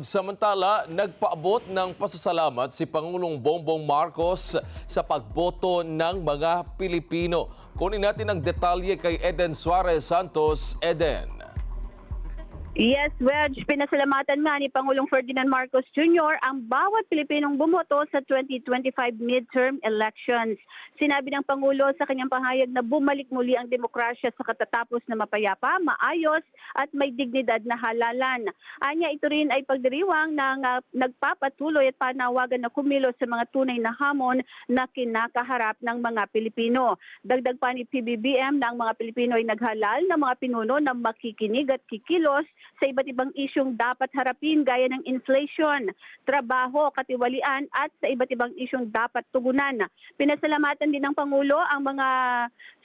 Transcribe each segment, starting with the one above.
Samantala, nagpaabot ng pasasalamat si Pangulong Bongbong Marcos sa pagboto ng mga Pilipino. Kunin natin ang detalye kay Eden Suarez Santos. Eden. Yes, Wedge, pinasalamatan nga ni Pangulong Ferdinand Marcos Jr. ang bawat Pilipinong bumoto sa 2025 midterm elections. Sinabi ng Pangulo sa kanyang pahayag na bumalik muli ang demokrasya sa katatapos na mapayapa, maayos at may dignidad na halalan. Anya, ito rin ay pagdiriwang ng nagpapatuloy at panawagan na kumilos sa mga tunay na hamon na kinakaharap ng mga Pilipino. Dagdag pa ni PBBM na ang mga Pilipino ay naghalal ng mga pinuno na makikinig at kikilos sa iba't ibang isyong dapat harapin gaya ng inflation, trabaho, katiwalian at sa iba't ibang isyong dapat tugunan. Pinasalamatan din ng Pangulo ang mga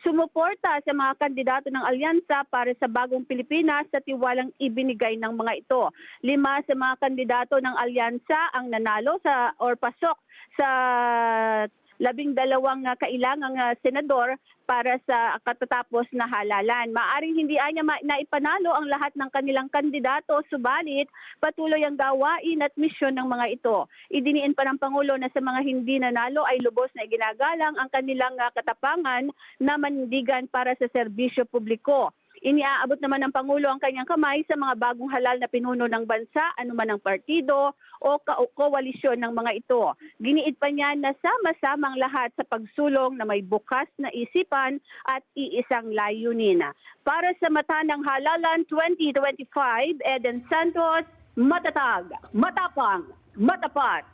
sumuporta sa mga kandidato ng alyansa para sa bagong Pilipinas sa tiwalang ibinigay ng mga ito. 5 sa mga kandidato ng alyansa ang nanalo or pasok sa 12 kailangang senador para sa katatapos na halalan. Maaring hindi anya naipanalo ang lahat ng kanilang kandidato, subalit patuloy ang gawain at misyon ng mga ito. Idiniin pa ng Pangulo na sa mga hindi nanalo ay lubos na iginagalang ang kanilang katapangan na manindigan para sa serbisyo publiko. Iniaabot naman ng Pangulo ang kanyang kamay sa mga bagong halal na pinuno ng bansa, anuman ang partido o koalisyon ng mga ito. Giniit pa niya na sama-samang lahat sa pagsulong na may bukas na isipan at iisang layunin. Para sa Mata ng Halalan 2025, Eden Santos, matatag, matapang, matapat.